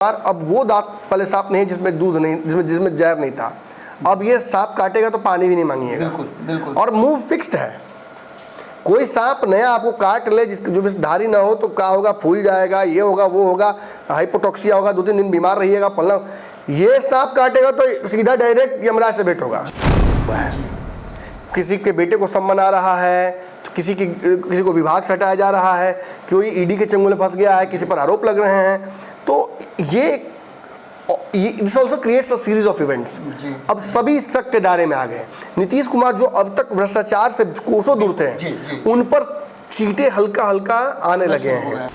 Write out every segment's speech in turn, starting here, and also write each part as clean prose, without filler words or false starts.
अब वो दांत वाले सांप नहीं जिसमें दूध नहीं, जिसमें जहर नहीं था। अब ये सांप काटेगा तो पानी भी नहीं मांगिएगा। बिल्कुल बिल्कुल। और मुंह फिक्स्ड है। कोई सांप नया आपको काट ले जिसकी जो विषधारी ना हो तो क्या होगा, फूल जाएगा, ये होगा, वो होगा, हाइपोटॉक्सिया होगा, 2-3 दिन बीमार रहिएगा, पलना। ये सांप काटेगा तो सीधा डायरेक्ट यमराज से भेंट होगा। किसी के बेटे को सम्मान आ रहा है, तो किसी को विभाग से हटाया जा रहा है, कोई ईडी के चंगुल में फंस गया है, किसी पर आरोप लग रहे हैं, तो ये this also creates a series of events. अब सभी शक के दायरे में आ गए। नीतीश कुमार जो अब तक भ्रष्टाचार से कोसों दूर थे, उन पर चींटे हल्का हल्का आने लगे हैं।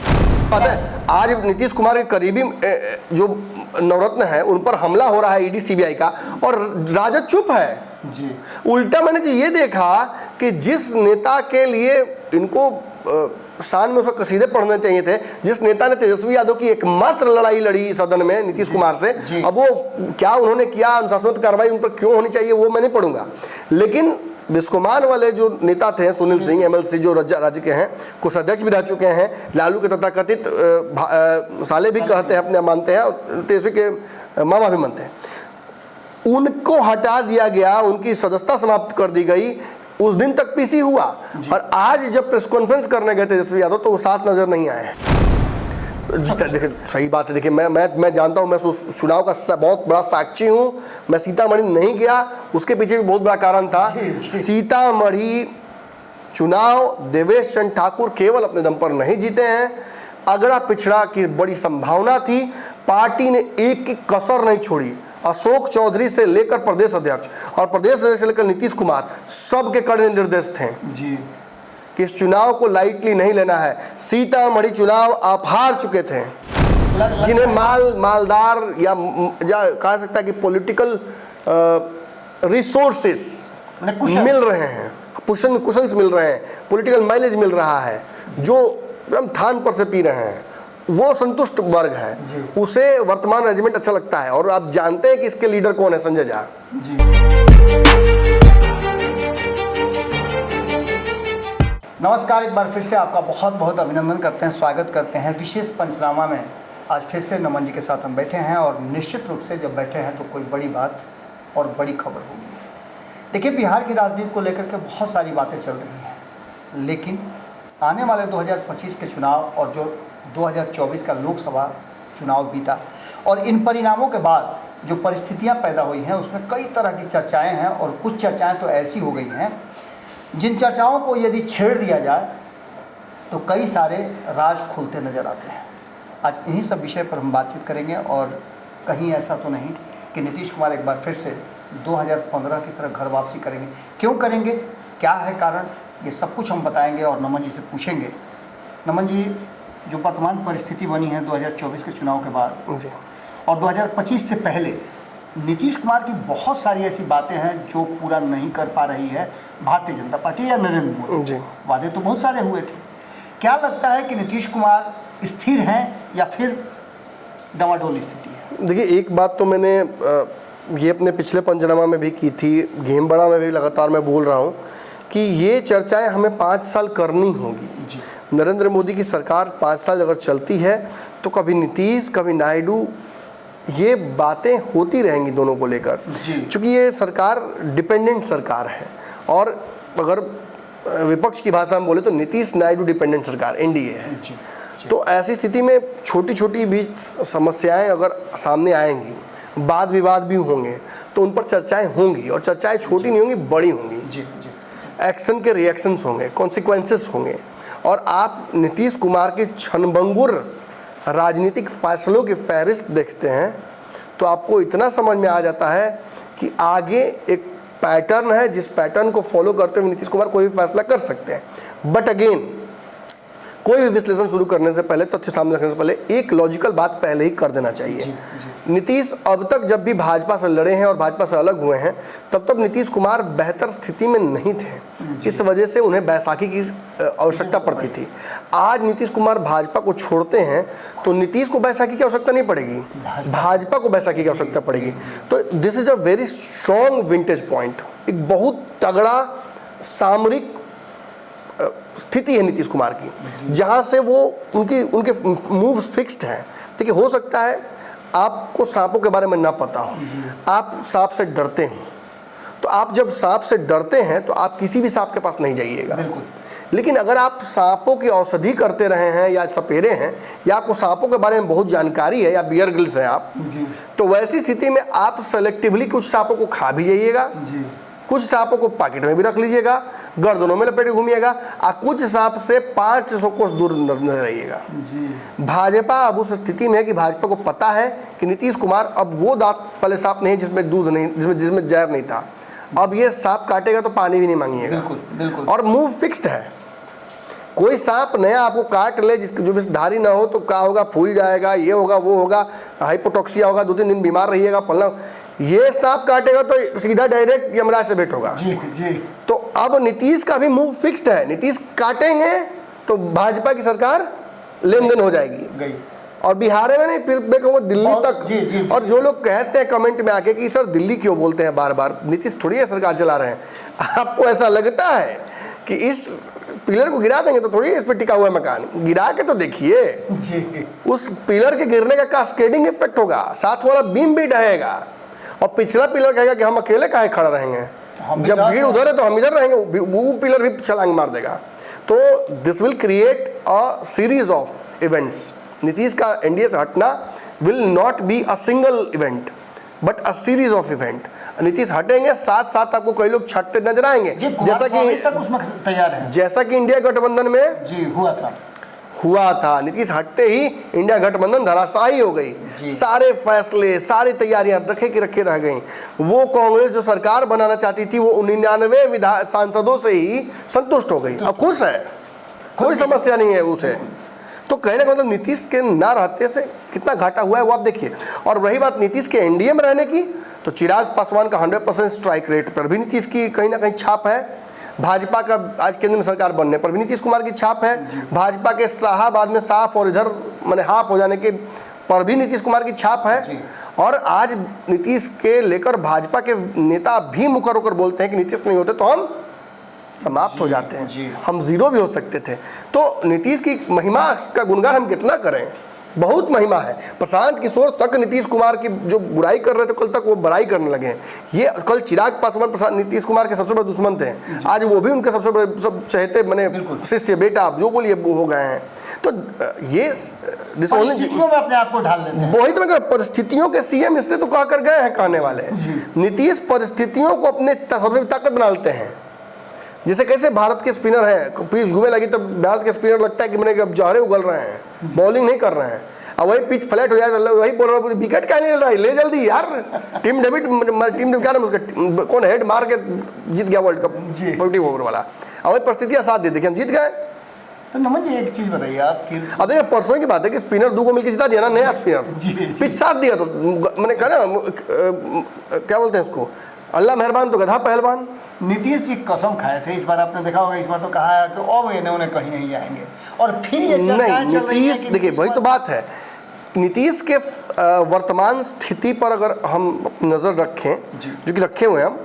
पता है, आज नीतीश कुमार के करीबी जो नवरत्न है उन पर हमला हो रहा है ईडी सीबीआई का, और राजद चुप है जी। उल्टा मैंने तो ये देखा कि जिस नेता के लिए इनको शान में उसको कसीदे पढ़ने चाहिए थे, जिस नेता ने तेजस्वी यादव की एकमात्र लड़ाई लड़ी सदन में नीतीश कुमार से, अब वो क्या उन्होंने किया, अनुशासनात्मक कार्रवाई उन पर क्यों होनी चाहिए वो मैं नहीं पढ़ूंगा, लेकिन बिस्कोमान वाले जो नेता थे सुनील सिंह एमएलसी जो राज्य के हैं, कुछ अध्यक्ष भी रह चुके हैं, लालू के तथाकथित साले भी कहते हैं, अपने मानते हैं, और तेजस्वी के मामा भी मानते हैं, उनको हटा दिया गया, उनकी सदस्यता समाप्त कर दी गई। उस दिन तक पीसी हुआ, और आज जब प्रेस कॉन्फ्रेंस करने गए तेजस्वी यादव तो वो साथ नजर नहीं आए। देखिए सही बात है, देखिए मैं जानता हूँ, मैं चुनाव का बहुत बड़ा साक्षी हूँ। मैं सीतामढ़ी नहीं गया, उसके पीछे भी बहुत बड़ा कारण था। सीतामढ़ी चुनाव देवेश चंद्र ठाकुर केवल अपने दम पर नहीं जीते हैं, अगड़ा पिछड़ा की बड़ी संभावना थी। पार्टी ने एक की कसर नहीं छोड़ी। अशोक चौधरी से लेकर प्रदेश अध्यक्ष और प्रदेश अध्यक्ष से लेकर नीतीश कुमार, सबके कड़े निर्देश थे जी कि इस चुनाव को लाइटली नहीं लेना है। सीतामढ़ी चुनाव आप हार चुके थे, जिन्हें मालदार या कहा सकता है कि पॉलिटिकल रिसोर्सेस मिल रहे हैं, कुशंस मिल रहे हैं, पॉलिटिकल माइलेज मिल रहा है, जो एकदम थान पर से पी रहे हैं, वो संतुष्ट वर्ग है, उसे वर्तमान मैनेजमेंट अच्छा लगता है। और आप जानते हैं कि इसके लीडर कौन है, संजय झा जी। नमस्कार, एक बार फिर से आपका बहुत बहुत अभिनंदन करते हैं, स्वागत करते हैं विशेष पंचनामा में। आज फिर से नमन जी के साथ हम बैठे हैं, और निश्चित रूप से जब बैठे हैं तो कोई बड़ी बात और बड़ी खबर होगी। देखिए, बिहार की राजनीति को लेकर के बहुत सारी बातें चल रही हैं, लेकिन आने वाले 2025 के चुनाव और जो 2024 का लोकसभा चुनाव बीता, और इन परिणामों के बाद जो परिस्थितियां पैदा हुई हैं उसमें कई तरह की चर्चाएं हैं, और कुछ चर्चाएं तो ऐसी हो गई हैं जिन चर्चाओं को यदि छेड़ दिया जाए तो कई सारे राज खुलते नज़र आते हैं। आज इन्हीं सब विषय पर हम बातचीत करेंगे, और कहीं ऐसा तो नहीं कि नीतीश कुमार एक बार फिर से 2015 की तरह घर वापसी करेंगे। क्यों करेंगे, क्या है कारण, ये सब कुछ हम बताएंगे और नमन जी से पूछेंगे। नमन जी, जो वर्तमान परिस्थिति बनी है 2024 के चुनाव के बाद जी, और 2025 से पहले नीतीश कुमार की बहुत सारी ऐसी बातें हैं जो पूरा नहीं कर पा रही है भारतीय जनता पार्टी या नरेंद्र मोदी जी। वादे तो बहुत सारे हुए थे। क्या लगता है कि नीतीश कुमार स्थिर हैं या फिर डमाडोल स्थिति है? देखिए, एक बात तो मैंने ये अपने पिछले पंचनामा में भी की थी, गेमबड़ा में भी लगातार मैं बोल रहा हूँ कि ये चर्चाएं हमें 5 साल करनी होगी जी। नरेंद्र मोदी की सरकार 5 साल अगर चलती है तो कभी नीतीश कभी नायडू, ये बातें होती रहेंगी दोनों को लेकर, क्योंकि ये सरकार डिपेंडेंट सरकार है। और अगर विपक्ष की भाषा में बोले तो नीतीश नायडू डिपेंडेंट सरकार एनडीए है जी। तो ऐसी स्थिति में छोटी छोटी भी समस्याएं अगर सामने आएंगी, वाद विवाद भी होंगे, तो उन पर चर्चाएं होंगी, और चर्चाएं छोटी नहीं होंगी, बड़ी होंगी जी। एक्शन के रिएक्शंस होंगे, कॉन्सिक्वेंसेस होंगे। और आप नीतीश कुमार के क्षणभंगुर राजनीतिक फैसलों की फहरिस्त देखते हैं तो आपको इतना समझ में आ जाता है कि आगे एक पैटर्न है, जिस पैटर्न को फॉलो करते हुए नीतीश कुमार कोई भी फैसला कर सकते हैं। बट अगेन, कोई भी विश्लेषण शुरू करने से पहले, तथ्य सामने रखने से पहले, एक लॉजिकल बात पहले ही कर देना चाहिए। नीतीश अब तक जब भी भाजपा से लड़े हैं और भाजपा से अलग हुए हैं, तब नीतीश कुमार बेहतर स्थिति में नहीं थे। इस वजह से उन्हें बैसाखी की आवश्यकता पड़ती थी। आज नीतीश कुमार भाजपा को छोड़ते हैं तो नीतीश को बैसाखी की आवश्यकता नहीं पड़ेगी, भाजपा को बैसाखी की आवश्यकता पड़ेगी। तो this is a very strong vintage point, एक बहुत तगड़ा सामरिक स्थिति है नीतीश कुमार की, जहां से वो उनके मूव्स फिक्स्ड हैं। देखिए, हो सकता है आपको सांपों के बारे में ना पता हो, आप सांप से डरते हो, तो आप जब सांप से डरते हैं तो आप किसी भी सांप के पास नहीं जाइएगा। बिल्कुल। लेकिन अगर आप सांपों की औषधि करते रहे हैं या सपेरे हैं या आपको सांपों के बारे में बहुत जानकारी है या बियर ग्रिल्स हैं आप जी। तो वैसी स्थिति में आप सेलेक्टिवली कुछ सांपों को खा भी जाइएगा, कुछ सांपों को पॉकेट में भी रख लीजिएगा, गर्दनों में लपेटे घूमिएगा, और कुछ सांप से 500 कोस दूर न रहिएगा। भाजपा अब उस स्थिति में है कि भाजपा को पता है कि नीतीश कुमार अब वो दांत वाले सांप नहीं जिसमें दूध नहीं, जिसमें जहर नहीं था। अब ये सांप काटेगा तो पानी भी नहीं मांगिएगा। बिल्कुल बिल्कुल। और मुंह फिक्स्ड है। कोई सांप नया आपको काट ले जिसकी जो विषधारी ना हो तो क्या होगा, फूल जाएगा, ये होगा, वो होगा, हाइपोटॉक्सिया होगा, 2-3 दिन बीमार रहिएगा, पलना। ये सांप काटेगा तो सीधा डायरेक्ट यमराज से भेंट होगा। जी जी। तो अब नीतीश का भी मुंह फिक्स्ड है। नीतीश काटेंगे तो भाजपा की सरकार लेन देन हो जाएगी गई। और बिहार में नहीं, फिर मैं कहूँगा दिल्ली तक। जी। और जो लोग कहते हैं कमेंट में आके कि सर दिल्ली क्यों बोलते हैं बार बार, नीतीश थोड़ी है सरकार चला रहे हैं। आपको ऐसा लगता है कि इस पिलर को गिरा देंगे तो थोड़ी इस पर टिका हुआ मकान, गिरा के तो देखिए जी। उस पिलर के गिरने का कास्केडिंग इफेक्ट होगा, साथ वाला बीम भी ढहेगा और पिछला पिलर कहेगा कि हम अकेले काहे खड़ा रहेंगे, जब भीड़ उधर है तो हम इधर रहेंगे, वो पिलर भी छलांग मार देगा। तो this will create a series of events. Nitish का एनडीए से हटना will not be a single event but a series of event. Nitish हटेंगे, साथ साथ आपको कई लोग छटते नजर आएंगे, जैसा कि तक उसमें तैयार है, जैसा कि इंडिया गठबंधन में जी हुआ था। नीतीश हटते ही इंडिया गठबंधन धराशायी हो गई। सारे फैसले, सारी तैयारियां रखे की रखे रह गई। वो कांग्रेस जो सरकार बनाना चाहती थी वो 99 सांसदों से ही संतुष्ट हो गई, अब खुश है, कोई समस्या नहीं है उसे। तो कहने का मतलब नीतीश के ना रहते से कितना घाटा हुआ है वो आप देखिए। और रही बात नीतीश के एनडीए में रहने की, तो चिराग पासवान का 100% स्ट्राइक रेट पर भी नीतीश की कहीं ना कहीं छाप है। भाजपा का आज केंद्र में सरकार बनने पर भी नीतीश कुमार की छाप है। भाजपा के शाहाबाद में साफ और इधर मैंने हाफ हो जाने के पर भी नीतीश कुमार की छाप है। और आज नीतीश के लेकर भाजपा के नेता भी मुकर होकर बोलते हैं कि नीतीश नहीं होते तो हम समाप्त हो जाते हैं, हम जीरो भी हो सकते थे। तो नीतीश की महिमा का गुणगान हम कितना करें, बहुत महिमा है। प्रशांत किशोर तक नीतीश कुमार की जो बुराई कर रहे थे कल तक वो बड़ाई करने लगे हैं। ये कल चिराग पासवान नीतीश कुमार के सबसे बड़े दुश्मन थे, आज वो भी उनके सबसे बड़े सब चहेते बने शिष्य बेटा आप जो बोलिए वो हो गए हैं। तो ये परिस्थितियों में अपने आप को ढाल लेते हैं। वही तो मैं परिस्थितियों के सीएम इसलिए तो कह कर गए हैं कहने वाले। नीतीश परिस्थितियों को अपने सबसे ताकत बना लेते हैं। जैसे कैसे भारत के स्पिनर हैं, पिच घूमे लगी तब भारत के स्पिनर लगता है कि मैंने अब जहरे उगल रहे हैं, बॉलिंग नहीं कर रहे हैं। अब वही पिच फ्लैट हो जाए तो वही बोल रहा है विकेट क्या नहीं ले रहा है, ले जल्दी यार। टीम डेविड क्या नाम उसका, कौन हेड मार के जीत गया वर्ल्ड कप 40 ओवर वाला। अब वही परिस्थितियाँ साथ दे देखिए हम जीत गए। तो नमन जी एक चीज़ बताइए आपकी, अब देखिए परसों की बात है कि स्पिनर 2 को मिलकर जिता दिया ना, नया स्पिनर पिच साथ दिया तो मैंने कहा ना क्या बोलते हैं उसको, अल्लाह मेहरबान तो गधा पहलवान। नीतीश जी कसम खाए थे, इस बार आपने देखा होगा, इस बार तो कहा है कि अब इन्होंने कहीं नहीं जाएंगे और फिर ये नहीं। नीतीश देखिए वही तो बात है, नीतीश के वर्तमान स्थिति पर अगर हम नज़र रखें जो कि रखे हुए हैं हम,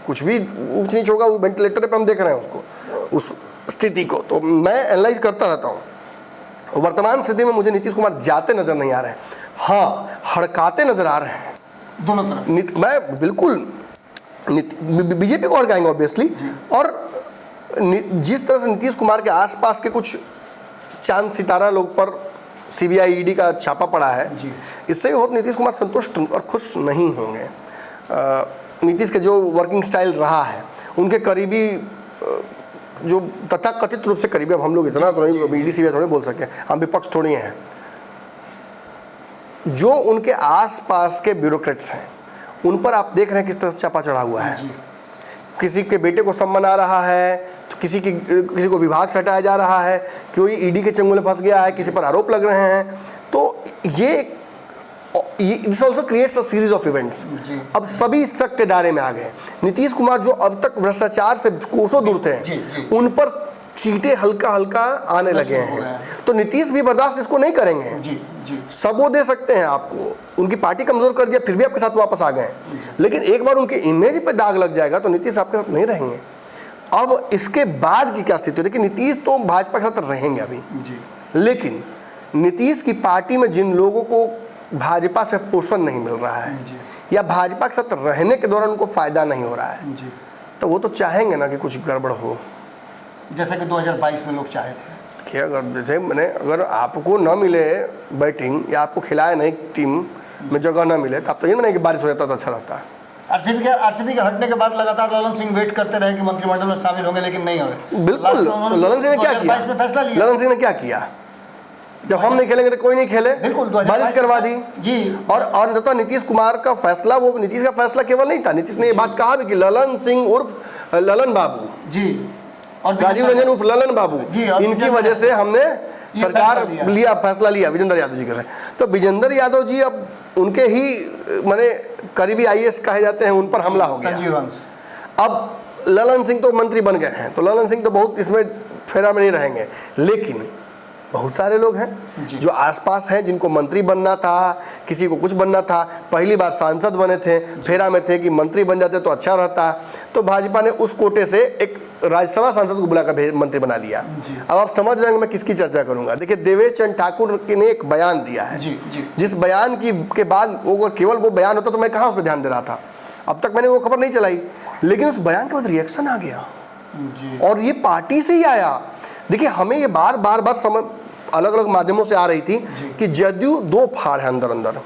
कुछ भी ऊंच नीच होगा वो वेंटिलेटर पे हम देख रहे हैं उसको, उस स्थिति को, तो मैं एनालाइज करता रहता हूँ। वर्तमान स्थिति में मुझे नीतीश कुमार जाते नज़र नहीं आ रहे हैं, हाँ हड़काते नज़र आ रहे हैं दोनों तरफ। मैं बिल्कुल बीजेपी को हड़काएंगे ऑब्वियसली। और जिस तरह से नीतीश कुमार के आसपास के कुछ चांद सितारा लोग पर सीबीआई ईडी का छापा पड़ा है, इससे भी बहुत नीतीश कुमार संतुष्ट और खुश नहीं होंगे। नीतीश के जो वर्किंग स्टाइल रहा है, उनके करीबी जो तथाकथित रूप से करीबी, अब हम लोग इतना तो नहीं ईडी सीबीआई थोड़े बोल सके, हम विपक्ष थोड़ी हैं, जो उनके आसपास के ब्यूरोक्रेट्स हैं उन पर आप देख रहे हैं किस तरह चापा चढ़ा हुआ है। किसी के बेटे को सम्मान आ रहा है तो किसी को विभाग से हटाया जा रहा है, कोई ईडी के चंगुल में फंस गया है, किसी पर आरोप लग रहे हैं। तो ये this also creates a series of events. अब सभी शक के दायरे में आ गए। नीतीश कुमार जो अब तक भ्रष्टाचार से कोसों दूर थे, उन पर चीटे हल्का हल्का आने लगे हैं। तो नीतीश भी बर्दाश्त इसको नहीं करेंगे। सब वो दे सकते हैं आपको, उनकी पार्टी कमजोर कर दिया फिर भी आपके साथ वापस आ गए, लेकिन एक बार उनके इमेज पे दाग लग जाएगा तो नीतीश आपके साथ नहीं रहेंगे। अब इसके बाद की क्या स्थिति है, देखिए नीतीश तो भाजपा के साथ रहेंगे अभी, लेकिन नीतीश की पार्टी में जिन लोगों को भाजपा से पोषण नहीं मिल रहा है जी। या भाजपा के साथ रहने के दौरान उनको फायदा नहीं हो रहा है, जी। तो वो तो चाहेंगे ना कि कुछ गड़बड़ हो। जैसा कि 2022 में लोग चाहे थे कि अगर जैसे मैंने अगर आपको न मिले बैटिंग या आपको खिलाए नहीं, टीम में जगह न मिले, तो आप तो ये नहीं कि बारिश हो जाता तो अच्छा रहता। आरसीबी के हटने के बाद लगातार ललन सिंह वेट करते रहे कि मंत्रिमंडल में शामिल होंगे, लेकिन नहीं हुए। बिल्कुल, ललन सिंह ने क्या किया? 2022 में फैसला लिया। ललन सिंह ने क्या किया? जब हम नहीं खेलेंगे तो कोई नहीं खेले, बिल्कुल बारिश करवा दी जी। और तो नीतीश कुमार का फैसला, वो नीतीश का फैसला केवल नहीं था, नीतीश ने ये बात कहा भी कि ललन सिंह उर्फ ललन बाबू जी और राजीव रंजन उर्फ ललन बाबू जी, इनकी वजह से हमने सरकार फैसला लिया विजेंद्र यादव जी के। तो विजेंद्र यादव जी अब उनके ही माने करीबी आईएएस कहे जाते हैं, उन पर हमला हो गया। संजीव वंश। अब ललन सिंह तो मंत्री बन गए हैं, तो ललन सिंह तो बहुत इसमें फेरा में नहीं रहेंगे, लेकिन बहुत सारे लोग हैं जो आसपास हैं जिनको मंत्री बनना था, किसी को कुछ बनना था, पहली बार सांसद बने थे, फेरा में थे कि मंत्री बन जाते तो अच्छा रहता। तो भाजपा ने उस कोटे से एक राज्यसभा सांसद को बुलाकर मंत्री बना लिया। अब आप समझ रहे हैं मैं किसकी चर्चा करूंगा। देखिए, देवेश चंद्र ठाकुर ने एक बयान दिया है जी, जी। जिस बयान के बाद वो केवल वो बयान होता तो मैं कहाँ उस पर ध्यान दे रहा था, अब तक मैंने वो खबर नहीं चलाई, लेकिन उस बयान के बाद रिएक्शन आ गया जी। और ये पार्टी से ही आया। देखिए, हमें ये बार समझ अलग अलग माध्यमों से आ रही थी कि जदयू दो फाड़ है अंदर अंदर।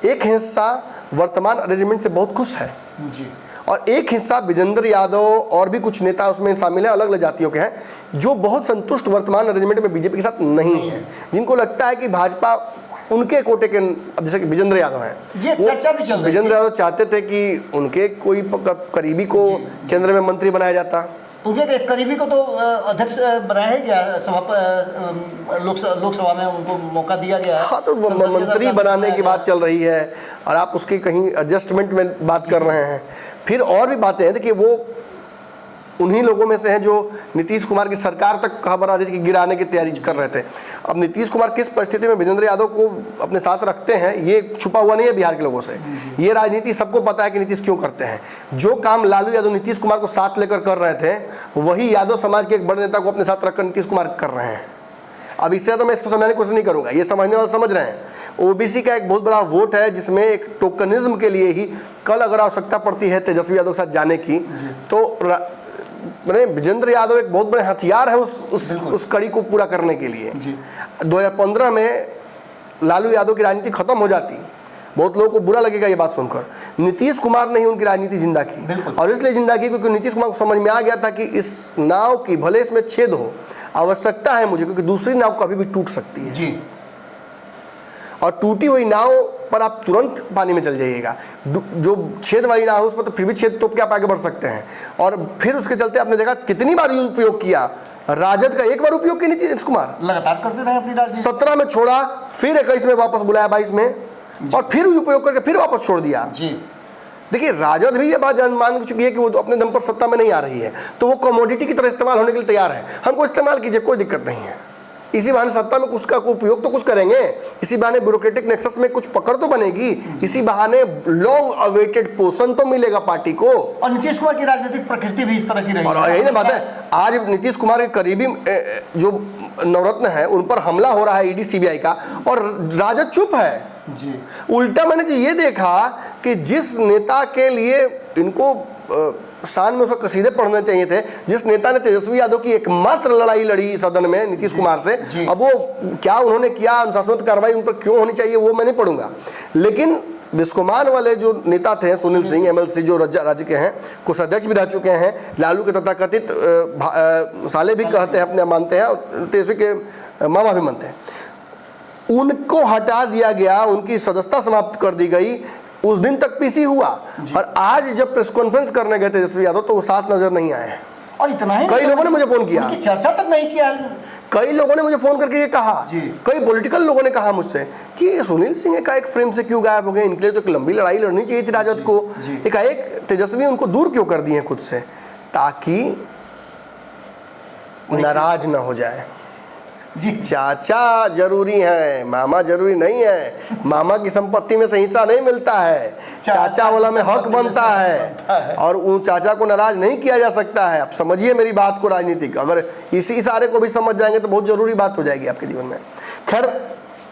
एक हिस्सा वर्तमान अरेंजमेंट से बहुत खुश है जी, और एक हिस्सा विजेंद्र यादव और भी कुछ नेता उसमें शामिल है, अलग अलग जातियों के हैं, जो बहुत संतुष्ट वर्तमान अरेंजमेंट में बीजेपी के साथ नहीं है, जिनको लगता है कि भाजपा उनके कोटे के, जैसे कि विजेंद्र यादव हैं, ये चर्चा भी चल रही है। विजेंद्र यादव चाहते थे कि उनके कोई करीबी को केंद्र में मंत्री बनाया जाता। उनके एक करीबी को तो अध्यक्ष बनाया ही गया, लोकसभा में उनको मौका दिया गया। हाँ, तो मंत्री बनाने की बात चल रही है और आप उसकी कहीं एडजस्टमेंट में बात कर रहे हैं। फिर और भी बातें हैं। देखिए, वो उन्हीं लोगों में से हैं जो नीतीश कुमार की सरकार तक खबर आ रही थी कि गिराने की तैयारी कर रहे थे। अब नीतीश कुमार किस परिस्थिति में विजेंद्र यादव को अपने साथ रखते हैं, ये छुपा हुआ नहीं है बिहार के लोगों से। ये राजनीति सबको पता है कि नीतीश क्यों करते हैं। जो काम लालू यादव नीतीश कुमार को साथ लेकर कर रहे थे, वही यादव समाज के एक बड़े नेता को अपने साथ रखकर नीतीश कुमार कर रहे हैं। अब इससे तो मैं इसको समझाने की कोशिश नहीं करूंगा, ये समझने वाले समझ रहे हैं। ओबीसी का एक बहुत बड़ा वोट है, जिसमें एक टोकनिज्म के लिए ही कल अगर आवश्यकता पड़ती है तेजस्वी यादव के साथ जाने की, तो मैंने विजेंद्र यादव एक बहुत बड़े हथियार है उस कड़ी को पूरा करने के लिए। 2015 में लालू यादव की राजनीति खत्म हो जाती, बहुत लोगों को बुरा लगेगा ये बात सुनकर। नीतीश कुमार ने ही उनकी राजनीति जिंदा की, और इसलिए जिंदा की क्योंकि नीतीश कुमार को समझ में आ गया था कि इस नाव की भले इसमें छेद हो, आवश्यकता है मुझे, क्योंकि दूसरी नाव कभी भी टूट सकती है जी। और टूटी हुई नाव पर आप तुरंत पानी में चल जाइएगा। जो छेद वाली नाव है उस पर तो फिर भी छेद तोप के आप आगे बढ़ सकते हैं। और फिर उसके चलते आपने देखा कितनी बार उपयोग किया, राजद का एक बार उपयोग किया नीतीश कुमार, लगातार करते रहे अपनी राजनीति। 17 में छोड़ा, फिर 21 में वापस बुलाया, 22 में, और फिर उपयोग करके फिर वापस छोड़ दिया जी। देखिए, राजद भी ये बात मान चुकी है कि वो तो अपने दम पर सत्ता में नहीं आ रही है, तो वो कमोडिटी की तरह इस्तेमाल होने के लिए तैयार है। हमको इस्तेमाल कीजिए, कोई दिक्कत नहीं है। इसी बहाने सत्ता में कुछ का उपयोग तो कुछ करेंगे, इसी बहाने ब्यूरोक्रेटिक नेक्सस में कुछ पकड़ तो बनेगी, इसी बहाने लॉन्ग अवेटेड पोषण तो मिलेगा पार्टी को। और नीतीश कुमार की राजनीतिक प्रकृति भी इस तरह की रही और यही ना बात है, आज नीतीश कुमार के करीबी जो नवरत्न है उन पर हमला हो रहा है ईडी सीबीआई का, और राजद चुप है जी। उल्टा मैंने तो ये देखा कि जिस नेता के लिए इनको शान में उसको कसीदे पढ़ने चाहिए थे, जिस नेता ने तेजस्वी यादव की एकमात्र लड़ाई लड़ी सदन में नीतीश कुमार से, अब वो क्या उन्होंने किया, अनुशासनात्मक कार्रवाई उन पर क्यों होनी चाहिए वो मैं नहीं पढ़ूंगा, लेकिन विस्कोमान वाले जो नेता थे सुनील सिंह एमएलसी, जो राज्य के हैं, कोषाध्यक्ष भी रह चुके हैं, लालू के तथाकथित साले भी कहते हैं, अपने मानते हैं, तेजस्वी के मामा भी मानते हैं, उनको हटा दिया गया, उनकी सदस्यता समाप्त कर दी गई। उस दिन तक पीसी हुआ, और आज जब प्रेस कॉन्फ्रेंस करने गए तेजस्वी यादव तो वो साथ नजर नहीं आए। और इतना ही कई लोगों ने मुझे फोन किया, चर्चा तक नहीं किया। कई लोगों ने मुझे फोन करके ये कहा, कई पॉलिटिकल लोगों ने कहा मुझसे कि सुनील सिंह एकाएक फ्रेम से क्यों गायब हो गए, इनके लिए तो एक लंबी लड़ाई लड़नी चाहिए थी राजद को, एकाएक तेजस्वी उनको दूर क्यों कर दिए खुद से, ताकि नाराज ना हो जाए। जी। चाचा जरूरी है, मामा जरूरी नहीं है। मामा की संपत्ति में से हिस्सा नहीं मिलता है, चाचा वाला में हक बनता है, और उन चाचा को नाराज नहीं किया जा सकता है। आप समझिए मेरी बात को राजनीतिक, अगर इसी इशारे को भी समझ जाएंगे तो बहुत जरूरी बात हो जाएगी आपके जीवन में। खैर,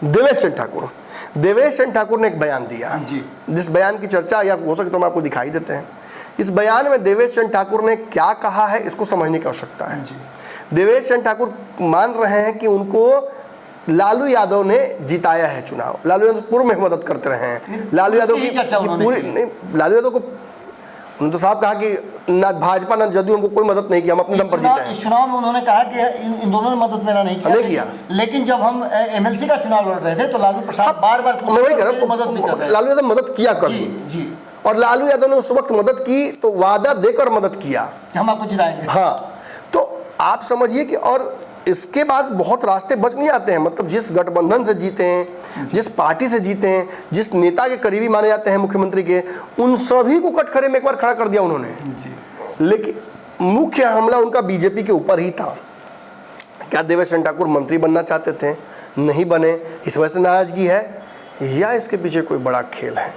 देवेश चंद्र ठाकुर देवेश चंद्र ठाकुर ने एक बयान दिया जी। जिस बयान की चर्चा या हो सके तो हम आपको दिखाई देते हैं। इस बयान में देवेश चंद्र ठाकुर ने क्या कहा है इसको समझने की आवश्यकता है। जी। देवेश चंद्र ठाकुर मान रहे हैं कि उनको लालू यादव ने जिताया है चुनाव। लालू यादव पूर्व में मदद करते रहे हैं। लालू यादव की पूरी नहीं, लालू यादव को उन्होंने तो साहब कहा कि ना भाजपा ना जदयू हमको कोई मदद नहीं किया, हम अपने दम पर जीते हैं। इस चुनाव में उन्होंने कहा कि इन दोनों ने मदद मेरा नहीं किया। लेकिन जब हम एमएलसी का चुनाव लड़ रहे थे तो लालू प्रसाद बार-बार मदद भी कर रहे। लालू यादव मदद किया कभी जी। और लालू यादव ने उस वक्त मदद की तो वादा देकर मदद किया, हम आपको जिताएंगे। हाँ, तो आप समझिए कि और इसके बाद बहुत रास्ते बच नहीं आते हैं। मतलब जिस गठबंधन से जीते हैं, जिस पार्टी से जीते हैं, जिस नेता के करीबी माने जाते हैं मुख्यमंत्री के, उन सभी को कटघरे में एक बार खड़ा कर दिया उन्होंने जी। लेकिन मुख्य हमला उनका बीजेपी के ऊपर ही था। क्या देवेश चंद्र ठाकुर मंत्री बनना चाहते थे, नहीं बने, इस वजह से नाराजगी है या इसके पीछे कोई बड़ा खेल है?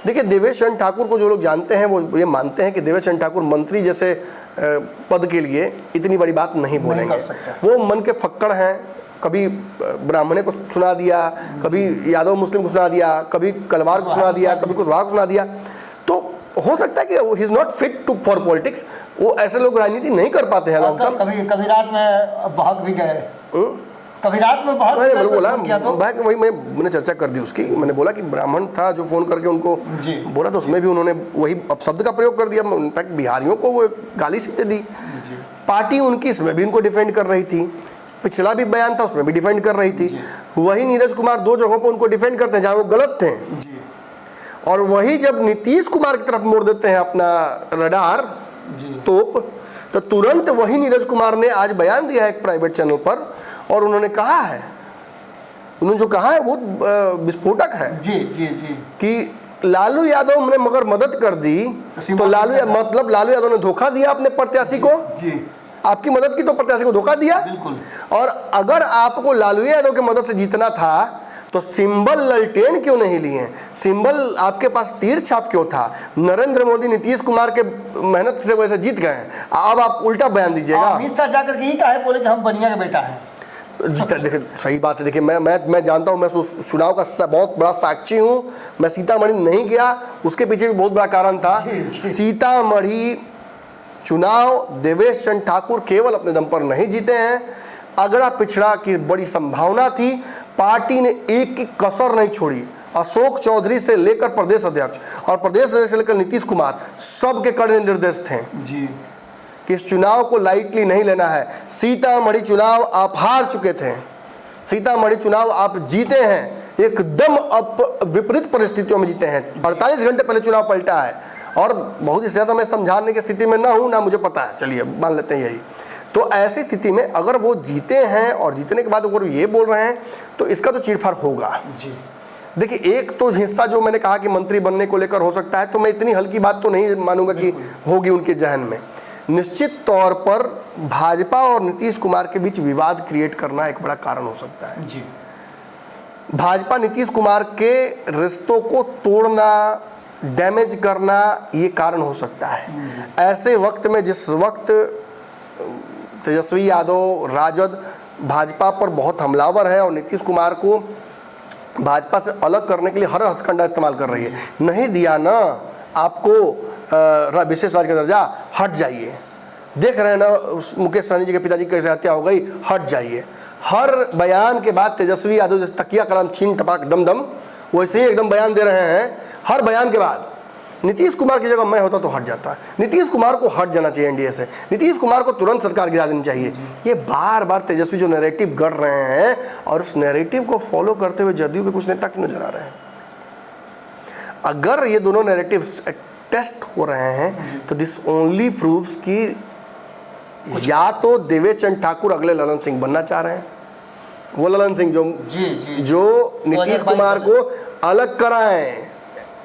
देखिए, देवेश चंद्र ठाकुर को जो लोग जानते हैं वो ये मानते हैं कि देवेश चंद्र ठाकुर मंत्री जैसे पद के लिए इतनी बड़ी बात नहीं बोलेंगे। वो मन के फक्कड़ हैं। कभी ब्राह्मणे को सुना दिया, कभी यादव मुस्लिम को सुना दिया, कभी कलवार को सुना दिया, कभी कुशवाहा को सुना दिया। तो हो सकता है कि he is not fit to for politics. वो ऐसे लोग राजनीति नहीं कर पाते हैं लॉन्ग टर्म। कभी रात में भाग भी गए, कभी रात में बहुत मैंने बोला वही मैंने चर्चा कर दी उसकी। मैंने बोला कि ब्राह्मण था जो फोन करके उनको बोला तो उसमें भी उन्होंने वही शब्द का प्रयोग कर दिया। इनफैक्ट बिहारियों को वो गाली सीधे दी। पार्टी उनकी इसमें भी उनको डिफेंड कर रही थी। पिछला भी बयान था उसमें भी डिफेंड कर रही थी। वही नीरज कुमार दो जगहों पर उनको डिफेंड करते हैं जहाँ वो गलत थे। और वही जब नीतीश कुमार की तरफ मोड़ देते हैं अपना रडार तोप, तो तुरंत वही नीरज कुमार ने आज बयान दिया है एक प्राइवेट चैनल पर और उन्होंने कहा है, उन्होंने जो कहा है वो विस्फोटक है जी जी जी कि लालू यादव ने मगर मदद कर दी तो लालू यादव ने धोखा दिया अपने प्रत्याशी को जी। आपकी मदद की तो प्रत्याशी को धोखा दिया। बिल्कुल। और अगर आपको लालू यादव की मदद से जीतना था तो सिंबल ललटेन क्यों नहीं लिए? सिंबल आपके पास तीर छाप क्यों था? नरेंद्र मोदी नीतीश कुमार के मेहनत से वैसे जीत गए। अब आप उल्टा बयान दीजिएगा। अमित शाह जाकर के ही कहा बोले कि हम बनिया का बेटा है। देखिए सही बात है। देखिए मैं जानता हूँ, मैं चुनाव का बहुत बड़ा साक्षी हूँ। मैं सीतामढ़ी नहीं गया, उसके पीछे भी बहुत बड़ा कारण था। सीतामढ़ी चुनाव देवेश चंद्र ठाकुर केवल अपने दम पर नहीं जीते हैं, अगड़ा पिछड़ा की बड़ी संभावना थी। पार्टी ने एक की कसर नहीं छोड़ी। अशोक चौधरी से लेकर प्रदेश अध्यक्ष और प्रदेश अध्यक्ष से लेकर नीतीश कुमार सबके कड़े निर्देश थे जी कि इस चुनाव को लाइटली नहीं लेना है। सीतामढ़ी चुनाव आप हार चुके थे, सीतामढ़ी चुनाव आप जीते हैं, एकदम विपरीत परिस्थितियों में जीते हैं। 48 घंटे पहले चुनाव पलटा है और बहुत ही ज़्यादा मैं समझाने की स्थिति में ना हूँ ना मुझे पता है, चलिए मान लेते हैं यही। तो ऐसी स्थिति में अगर वो जीते हैं और जीतने के बाद अगर ये बोल रहे हैं तो इसका तो चीरफाड़ होगा जी। देखिए, एक तो हिस्सा जो मैंने कहा कि मंत्री बनने को लेकर हो सकता है, तो मैं इतनी हल्की बात तो नहीं मानूंगा कि होगी उनके जहन में। निश्चित तौर पर भाजपा और नीतीश कुमार के बीच विवाद क्रिएट करना एक बड़ा कारण हो सकता है जी। भाजपा नीतीश कुमार के रिश्तों को तोड़ना, डैमेज करना, ये कारण हो सकता है। ऐसे वक्त में जिस वक्त तेजस्वी यादव राजद भाजपा पर बहुत हमलावर है और नीतीश कुमार को भाजपा से अलग करने के लिए हर हथकंडा इस्तेमाल कर रही है। नहीं दिया ना आपको विशेष राज्य का दर्जा, हट जाइए। देख रहे हैं ना मुकेश सहनी जी के पिताजी कैसे हत्या हो गई, हट जाइए। हर बयान के बाद तेजस्वी यादव जैसे तकिया कलाम छीन टपाक डम डम वैसे ही एकदम बयान दे रहे हैं। हर बयान के बाद नीतीश कुमार की जगह मैं होता तो हट जाता। नीतीश कुमार को हट जाना चाहिए एनडीए से। नीतीश कुमार को तुरंत सरकार गिरा देनी चाहिए। ये बार बार तेजस्वी जो नैरेटिव गढ़ रहे हैं और उस नैरेटिव को फॉलो करते हुए जदयू के कुछ नेता क्यों नजर आ रहे हैं? अगर ये दोनों नैरेटिव्स टेस्ट हो रहे हैं तो दिस ओनली प्रूव्स कि या तो देवेश चंद्र ठाकुर अगले ललन सिंह बनना चाह रहे हैं, वो ललन सिंह जो नीतीश कुमार को अलग कराएं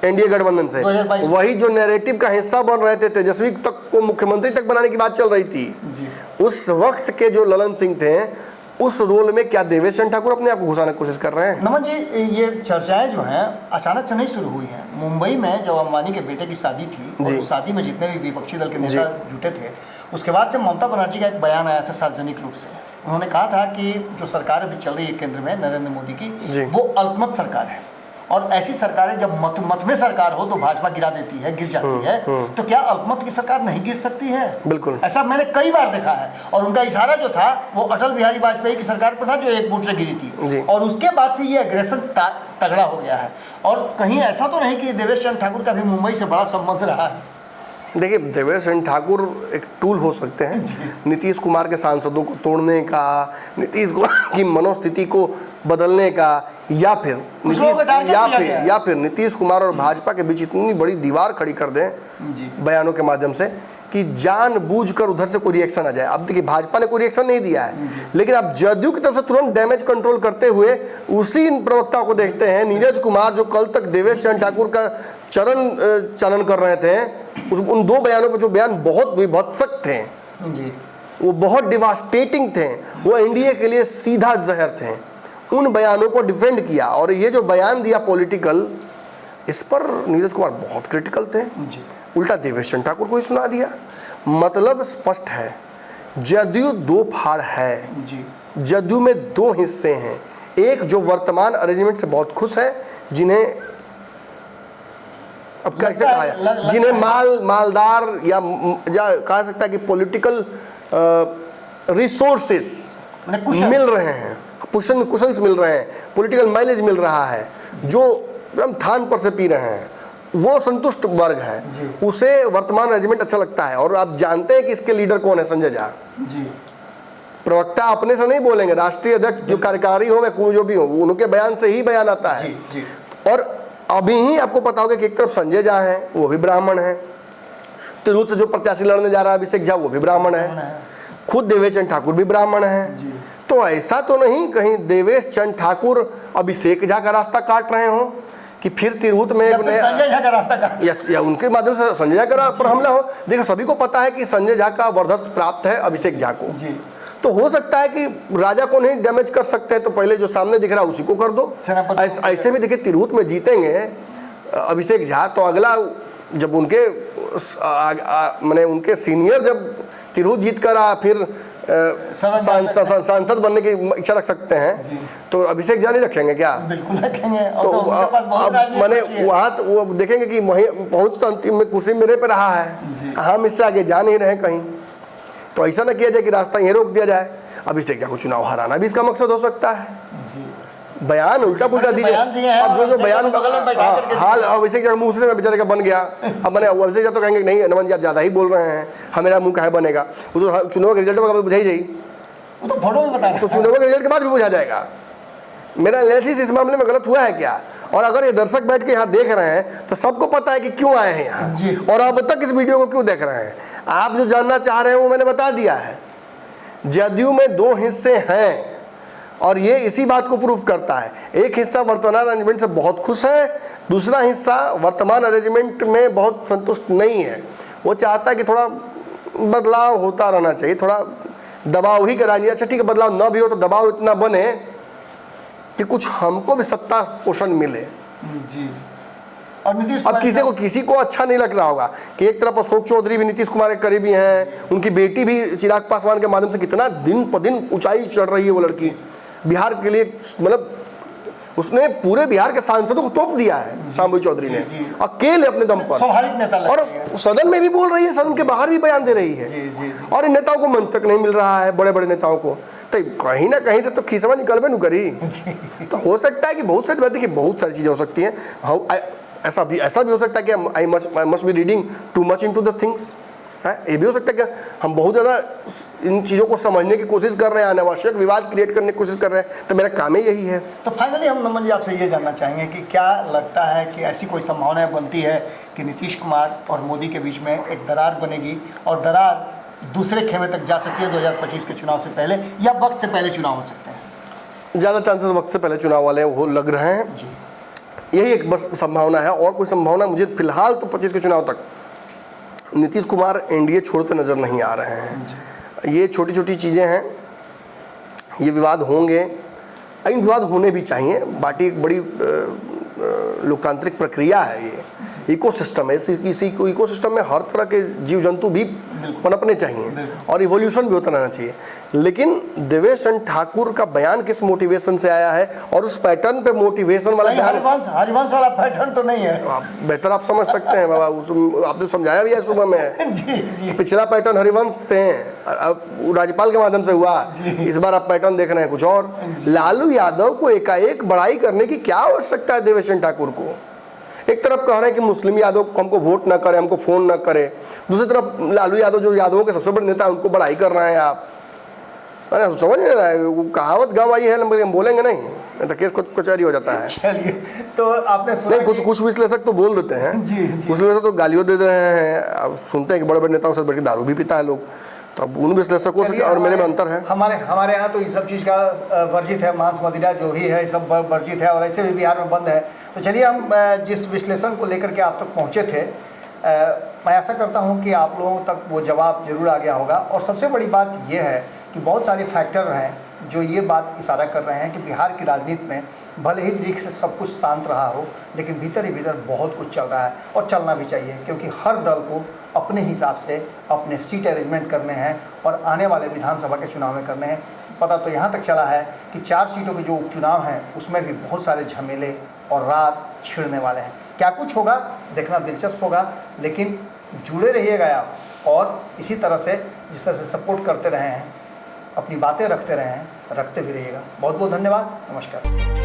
एनडीए गठबंधन से, वही जो नैरेटिव का हिस्सा बन रहे थे, तेजस्वी तक को मुख्यमंत्री तक बनाने की बात चल रही थी जी। उस वक्त के जो ललन सिंह थे उस रोल में क्या देवेश चंद्र ठाकुर अपने आप को घुसाने की कोशिश कर रहे हैं? नमन जी, ये चर्चाएं जो हैं अचानक से नहीं शुरू हुई हैं। मुंबई में जब अंबानी के बेटे की शादी थी और उस शादी में जितने भी विपक्षी दल के नेता जुटे थे, उसके बाद से ममता बनर्जी का एक बयान आया था सार्वजनिक रूप से। उन्होंने कहा था कि जो सरकार अभी चल रही है केंद्र में नरेंद्र मोदी की, वो अल्पमत सरकार है। और ऐसी सरकारें जब मत में सरकार हो तो भाजपा गिरा देती है, गिर जाती है, तो क्या अल्पमत की सरकार नहीं गिर सकती है? बिल्कुल ऐसा मैंने कई बार देखा है। और उनका इशारा जो था वो अटल बिहारी वाजपेयी की सरकार पर था, जो एक वोट से गिरी थी, और उसके बाद से ये एग्रेशन तगड़ा हो गया है। और कहीं ऐसा तो नहीं कि देवेश चंद्र ठाकुर का भी मुंबई से बड़ा संबंध रहा है? देखिए, देवेश चंद्र ठाकुर एक टूल हो सकते हैं नीतीश कुमार के सांसदों को तोड़ने का, नीतीश कुमार की मनोस्थिति को बदलने का, या फिर नीतीश कुमार और भाजपा के बीच इतनी बड़ी दीवार खड़ी कर दें बयानों के माध्यम से कि जानबूझकर उधर से कोई रिएक्शन आ जाए। अब देखिए, भाजपा ने कोई रिएक्शन नहीं दिया है, लेकिन अब जदयू की तरफ से तुरंत डैमेज कंट्रोल करते हुए उसी प्रवक्ता को देखते हैं, नीरज कुमार, जो कल तक देवेश चंद्र ठाकुर का चरण कर रहे थे, उन दो बयानों पर जो बयान बहुत विभत्सक थे जी, वो बहुत डिवास्टेटिंग थे, वो एनडीए के लिए सीधा जहर थे, उन बयानों को डिफेंड किया। और ये जो बयान दिया पॉलिटिकल, इस पर नीरज कुमार बहुत क्रिटिकल थे जी। उल्टा देवेश चंद्र ठाकुर को ही सुना दिया। मतलब स्पष्ट है, जदयू दो फाड़ है जी। जदयू में दो हिस्से हैं, एक जो वर्तमान अरेंजमेंट से बहुत खुश है, जिन्हें अब कैसे कहा जाए, जिन्हें मालदार या कहा सकता है कि पॉलिटिकल रिसोर्सेस मिल रहे हैं, कुशंस मिल रहे हैं, पॉलिटिकल माइलेज मिल रहा है, जो एकदम थान पर से पी रहे हैं, वो संतुष्ट वर्ग है, उसे वर्तमान अरेंजमेंट अच्छा लगता है। और आप जानते हैं कि इसके लीडर कौन है? संजय झा जी। प्रवक्ता अपने से नहीं बोलेंगे, राष्ट्रीय अध्यक्ष जो कार्यकारी हो या जो भी हो, उनके बयान से ही बयान आता है जी। और अभी ही आपको पता होगा कि एक तरफ संजय झा है, वो भी ब्राह्मण है, तिरहुत से जो प्रत्याशी लड़ने जा रहा है अभिषेक झा, वो भी ब्राह्मण है, खुद देवेश चंद्र ठाकुर भी ब्राह्मण है। तो ऐसा तो नहीं कहीं देवेश चंद्र ठाकुर अभिषेक झा का रास्ता काट रहे हो कि फिर तिरहुत में संजय झा का रास्ता काट, या उनके माध्यम से संजय झा का पर हमला हो। देखो, सभी को पता है कि संजय झा का वर्चस्व प्राप्त है अभिषेक झा को जी। तो हो सकता है कि राजा को नहीं डैमेज कर सकते हैं, तो पहले जो सामने दिख रहा है उसी को कर दो। ऐसे भी देखिए, तिरहुत में जीतेंगे अभिषेक झा, तो अगला जब उनके मैंने उनके सीनियर जब तिरहुत जीत कर फिर सांसद बनने की इच्छा रख सकते हैं, तो अभिषेक झा नहीं रखेंगे क्या? बिल्कुल रखेंगे। तो मैंने वहाँ वो देखेंगे कि पहुँच तो अंतिम में कुर्सी मेरे पे रहा है, हम इससे आगे जा नहीं रहे कहीं, तो ऐसा ना किया जाए कि रास्ता यहीं रोक दिया जाए। अभिषेक झा को चुनाव हराना भी इसका मकसद हो सकता है। बयान उल्टा पुल्टा दीजिए। अब जो बयान हाल अभिषेक झा मुंह से मैं बेचारे का बन गया, अब मैंने अभिषेक झा तो कहेंगे नहीं नमन जी आप ज़्यादा ही बोल रहे हैं, हमें मुंह काहे बनेगा, वो तो चुनाव के रिजल्ट में बुझाई जाएगी, वो तो फोटो में बता रहे हैं, तो चुनाव के रिजल्ट के बाद भी बुझा जाएगा मेरा एनालिसिस इस मामले में गलत हुआ है क्या। और अगर ये दर्शक बैठ के यहाँ देख रहे हैं तो सबको पता है कि क्यों आए हैं यहाँ, और अब तक इस वीडियो को क्यों देख रहे हैं। आप जो जानना चाह रहे हैं वो मैंने बता दिया है। जदयू में दो हिस्से हैं और ये इसी बात को प्रूफ करता है। एक हिस्सा वर्तमान अरेंजमेंट से बहुत खुश है, दूसरा हिस्सा वर्तमान अरेंजमेंट में बहुत संतुष्ट नहीं है। वो चाहता है कि थोड़ा बदलाव होता रहना चाहिए, थोड़ा दबाव ही करानी। अच्छा ठीक है, बदलाव ना भी हो तो दबाव इतना बने कि कुछ हमको भी सत्ता पोषण मिले जी। और नीतीश अब किसी को अच्छा नहीं लग रहा होगा कि एक तरफ अशोक चौधरी भी नीतीश कुमार के करीबी हैं, उनकी बेटी भी चिराग पासवान के माध्यम से कितना दिन प दिन ऊंचाई चढ़ रही है वो लड़की, बिहार के लिए मतलब उसने पूरे बिहार के सांसदों को तोप दिया है शाम्भवी चौधरी ने अकेले अपने दम पर, स्वाभाविक नेता और सदन में भी बोल रही है, सदन के बाहर भी बयान दे रही है जी। और इन नेताओं को मंच तक नहीं मिल रहा है, बड़े बड़े नेताओं को, तो कहीं ना कहीं से तो खिसवा निकलबे न करी। तो हो सकता है कि बहुत सारी बातें, कि बहुत सारी चीज़ें हो सकती हैं। ऐसा भी हो सकता है कि I must be reading too much into the things है। ये भी हो सकता है कि हम बहुत ज़्यादा इन चीज़ों को समझने की कोशिश कर रहे हैं, अनावश्यक विवाद क्रिएट करने की कोशिश कर रहे हैं, तो मेरा काम ही यही है। तो फाइनली हम नमन जी आपसे ये जानना चाहेंगे कि क्या लगता है कि ऐसी कोई संभावनाएं बनती है कि नीतीश कुमार और मोदी के बीच में एक दरार बनेगी और दरार दूसरे खेमे तक जा सकती है 2025 के चुनाव से पहले, या वक्त से पहले चुनाव हो सकते हैं? ज़्यादा चांसेस वक्त से पहले चुनाव वाले वो लग रहे हैं जी। यही एक बस संभावना है, और कोई संभावना मुझे फिलहाल तो 25 के चुनाव तक नीतीश कुमार एनडीए छोड़ते नज़र नहीं आ रहे हैं। ये छोटी छोटी चीज़ें हैं, ये विवाद होंगे, इन विवाद होने भी चाहिए। बाकी एक बड़ी लोकतांत्रिक प्रक्रिया है, ये इकोसिस्टम है। इसी इकोसिस्टम में हर तरह के जीव जंतु भी पनपने चाहिए और इवोल्यूशन भी होता रहना चाहिए। लेकिन देवेश चंद्र ठाकुर का बयान किस मोटिवेशन से आया है और उस पैटर्न पे मोटिवेशन वाला बयान, हरिवंश वाला पैटर्न तो नहीं है। बेहतर आप समझ सकते हैं बाबा, आपने समझाया भी है सुबह में। जी पिछला पैटर्न हरिवंश थे, अब राज्यपाल के माध्यम से हुआ, इस बार आप पैटर्न देख रहे हैं कुछ और। लालू यादव को एकाएक बड़ाई करने की क्या आवश्यकता है देवेश चंद्र ठाकुर को? एक तरफ कह रहे हैं कि मुस्लिम यादव को हमको वोट ना करे, हमको फोन ना करे, दूसरी तरफ लालू यादव जो यादवों के सबसे बड़े नेता है उनको बड़ाई कर रहे हैं आप। अरे समझ नहीं रहा है, वो कहावत गाँव आई है, हम बोलेंगे नहीं तो केस कचहरी हो जाता है। चलिए, तो आपने सुना नहीं, कुछ विश्लेषक तो बोल देते हैं, कुछ विश्लेषक तो गालियों दे रहे हैं। अब सुनते हैं कि बड़े बड़े नेताओं से बैठ के दारू भी पीता है लोग, तो अब उन विश्लेषकों से और मेरे में अंतर है। हमारे यहाँ तो ये सब चीज़ का वर्जित है, मांस मदिरा जो भी है सब वर्जित है और ऐसे भी बिहार में बंद है। तो चलिए, हम जिस विश्लेषण को लेकर के आप तक पहुँचे थे, मैं ऐसा करता हूँ कि आप लोगों तक वो जवाब जरूर आ गया होगा। और सबसे बड़ी बात यह है कि बहुत सारे फैक्टर हैं जो ये बात इशारा कर रहे हैं कि बिहार की राजनीति में भले ही दिख सब कुछ शांत रहा हो, लेकिन भीतर ही भीतर बहुत कुछ चल रहा है और चलना भी चाहिए, क्योंकि हर दल को अपने हिसाब से अपने सीट अरेंजमेंट करने हैं और आने वाले विधानसभा के चुनाव में करने हैं। पता तो यहाँ तक चला है कि 4 सीटों के जो उपचुनाव हैं उसमें भी बहुत सारे झमेले और रात छिड़ने वाले हैं। क्या कुछ होगा देखना दिलचस्प होगा, लेकिन जुड़े रहिएगा आप और इसी तरह से जिस तरह से सपोर्ट करते रहे हैं, अपनी बातें रखते रहे हैं, रखते भी रहिएगा। बहुत बहुत धन्यवाद, नमस्कार।